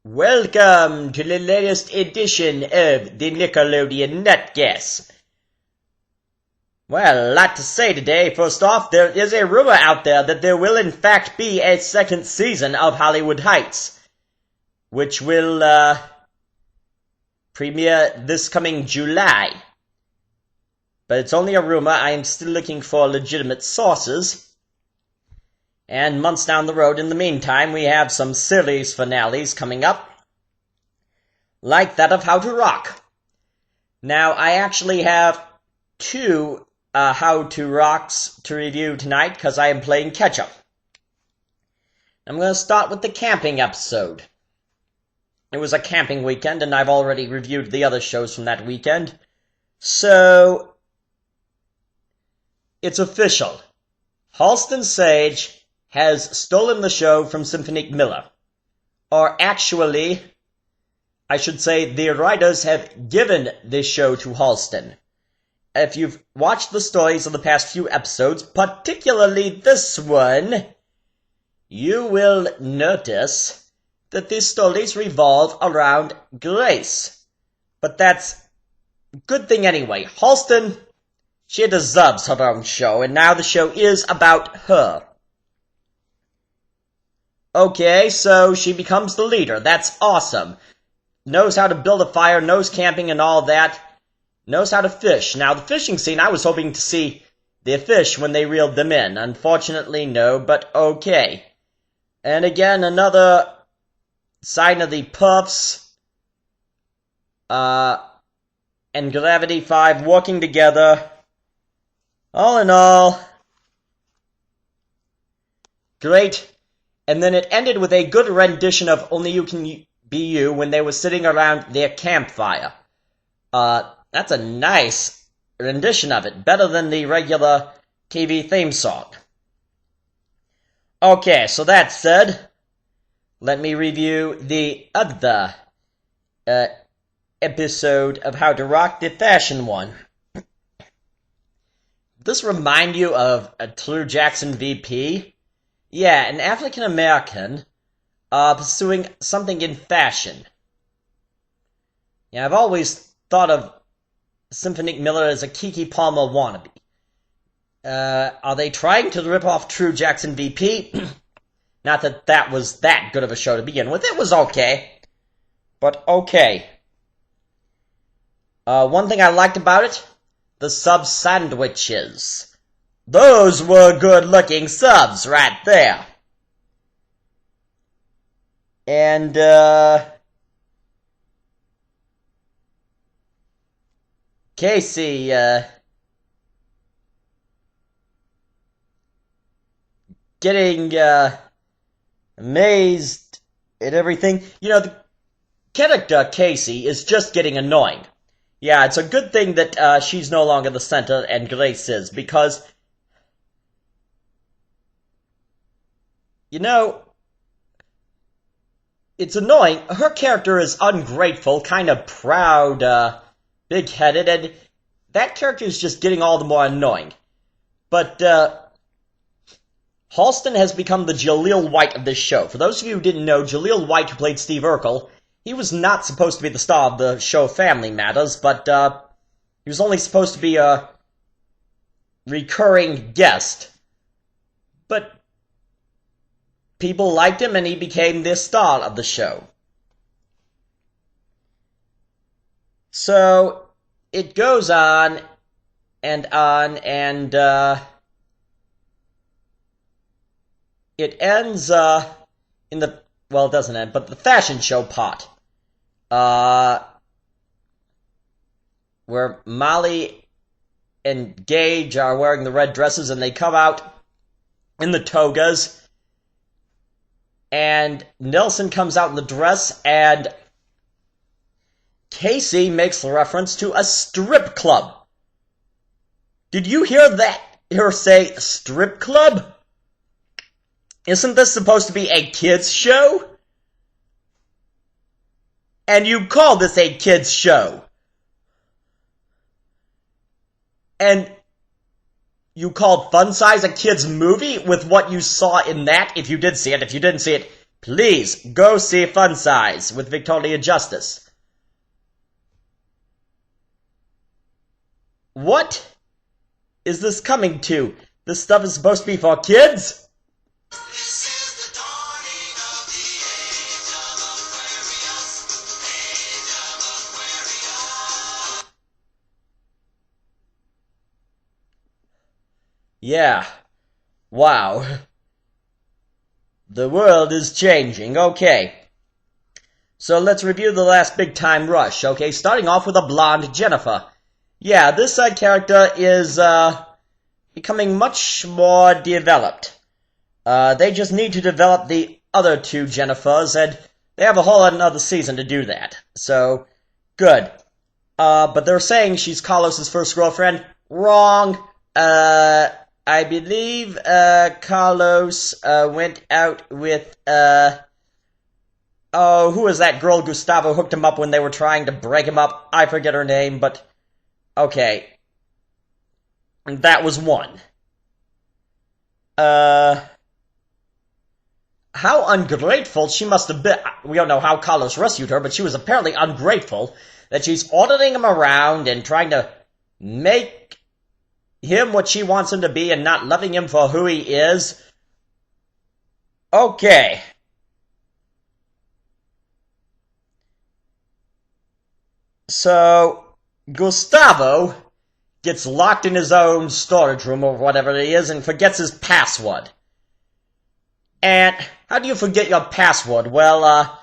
Welcome to the latest edition of the Nickelodeon Nutcase. Well, a lot to say today. First off, there is a rumor out there that there will in fact be a second season of Hollywood Heights, which will premiere this coming July. But it's only a rumor. I am still looking for legitimate sources. And months down the road, in the meantime, we have some series finales coming up, like that of How to Rock. Now, I actually have two How to Rocks to review tonight, because I am playing catch-up. I'm going to start with the camping episode. It was a camping weekend, and I've already reviewed the other shows from that weekend. So, it's official. Halston Sage has stolen the show from Symphonic Miller. Or actually, I should say the writers have given this show to Halston. If you've watched the stories of the past few episodes, particularly this one, you will notice that these stories revolve around Grace. But that's a good thing anyway. Halston, she deserves her own show, and now the show is about her. Okay, so she becomes the leader. That's awesome. Knows how to build a fire, knows camping and all that. Knows how to fish. Now, the fishing scene, I was hoping to see the fish when they reeled them in. Unfortunately, no, but okay. And again, another sign of the Puffs and Gravity 5 working together. All in all, great. And then it ended with a good rendition of Only You Can Be You when they were sitting around their campfire. That's a nice rendition of it. Better than the regular TV theme song. Okay, so that said, let me review the other episode of How to Rock, the fashion one. Does this remind you of a True Jackson VP? Yeah, an African-American pursuing something in fashion. Yeah, I've always thought of Symphonic Miller as a Keke Palmer wannabe. Are they trying to rip off True Jackson VP? Not that that was that good of a show to begin with. It was okay. But okay. One thing I liked about it, the sub sandwiches. Those were good-looking subs right there. And, Casey, getting, amazed at everything. You know, the character Casey is just getting annoying. Yeah, it's a good thing that, she's no longer the center and Grace is, because you know, it's annoying. Her character is ungrateful, kind of proud, big-headed, and that character is just getting all the more annoying. But, Halston has become the Jaleel White of this show. For those of you who didn't know, Jaleel White, who played Steve Urkel, he was not supposed to be the star of the show Family Matters, but, he was only supposed to be a recurring guest. But people liked him, and he became the star of the show. So, it goes on, and it ends, in the, well, it doesn't end, but the fashion show part. Where Molly and Gage are wearing the red dresses, and they come out in the togas. And Nelson comes out in the dress, and Casey makes the reference to a strip club. Did you hear that? Her say strip club? Isn't this supposed to be a kids show? And you call this a kids show. And you called Fun Size a kids movie with what you saw in that? If you did see it. If you didn't see it, Please, go see Fun Size with Victoria Justice. What is this coming to? This stuff is supposed to be for kids? Yeah. Wow. The world is changing. Okay. So let's review the last big time rush. Okay, starting off with a blonde Jennifer. Yeah, this side character is, becoming much more developed. They just need to develop the other two Jennifers, and they have a whole another season to do that. So, good. But they're saying she's Carlos's first girlfriend. Wrong. I believe, Carlos, went out with, oh, who was that girl Gustavo hooked him up when they were trying to break him up? I forget her name, but, okay. That was one. How ungrateful she must have been. We don't know how Carlos rescued her, but she was apparently ungrateful that she's ordering him around and trying to make him what she wants him to be and not loving him for who he is. Okay. So, Gustavo gets locked in his own storage room or whatever it is and forgets his password. And how do you forget your password? Well,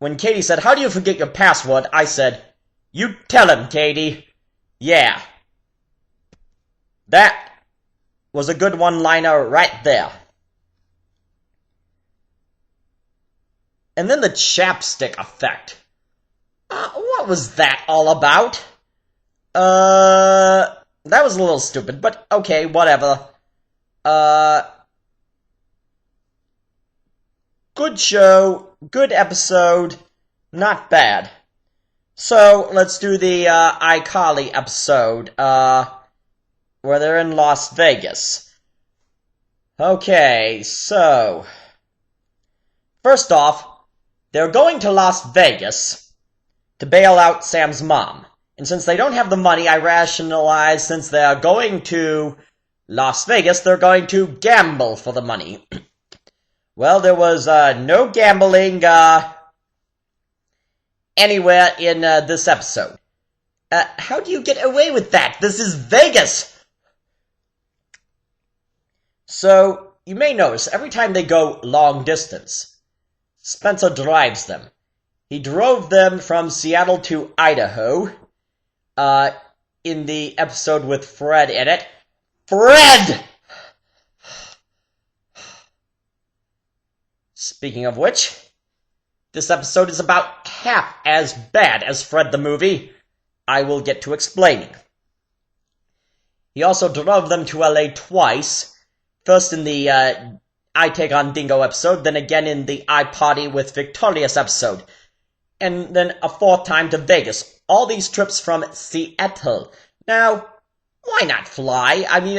when Katie said, "How do you forget your password?" I said, "You tell him, Katie." Yeah. That was a good one-liner right there. And then the chapstick effect. What was that all about? That was a little stupid, but okay, whatever. Good show, good episode, not bad. So, let's do the, iCarly episode, where they're in Las Vegas. Okay, so, first off, they're going to Las Vegas to bail out Sam's mom. And since they don't have the money, I rationalize since they're going to Las Vegas, they're going to gamble for the money. Well, there was no gambling anywhere in this episode. How do you get away with that? This is Vegas! So, you may notice, every time they go long distance, Spencer drives them. He drove them from Seattle to Idaho, in the episode with Fred in it. Fred! Speaking of which, this episode is about half as bad as Fred the movie. I will get to explaining. He also drove them to LA twice. First in the I Take on Dingo episode, then again in the I Party with Victorious episode. And then a fourth time to Vegas. All these trips from Seattle. Now, why not fly? I mean,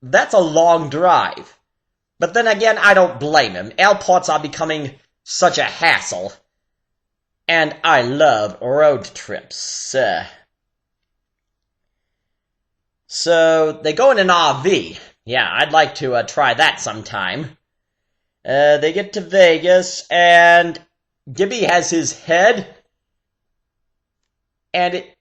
that's a long drive. But then again, I don't blame him. Airports are becoming such a hassle. And I love road trips. So, they go in an RV. Yeah, I'd like to try that sometime. They get to Vegas, and Gibby has his head. And it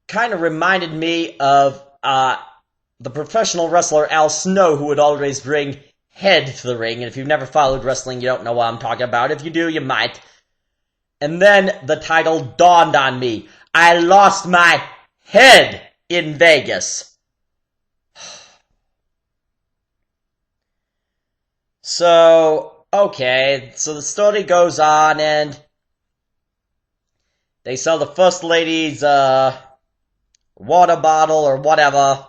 kind of reminded me of the professional wrestler Al Snow, who would always bring head to the ring. And if you've never followed wrestling, you don't know what I'm talking about. If you do, you might. And then the title dawned on me. I lost my head in Vegas. So, okay, so the story goes on, and they sell the First Lady's, water bottle or whatever.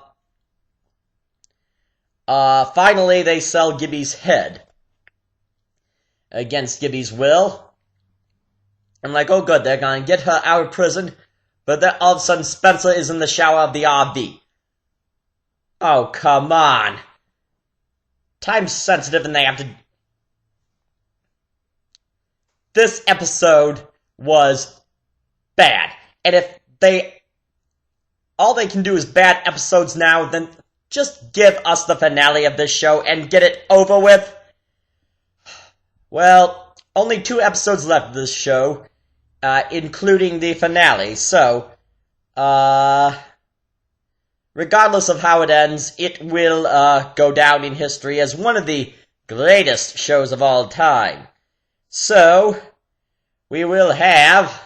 Finally, they sell Gibby's head. Against Gibby's will. I'm like, oh good, they're gonna get her out of prison. But then all of a sudden, Spencer is in the shower of the RV. Oh, come on. Time's sensitive and they have to this episode was bad. And if all they can do is bad episodes now, then just give us the finale of this show and get it over with. Well, only 2 episodes left of this show, including the finale, so, regardless of how it ends, it will, go down in history as one of the greatest shows of all time. So, we will have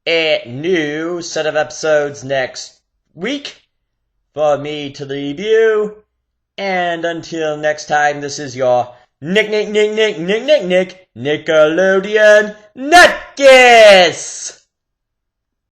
a new set of episodes next week for me to review, and until next time, this is your Nickelodeon Nutcase!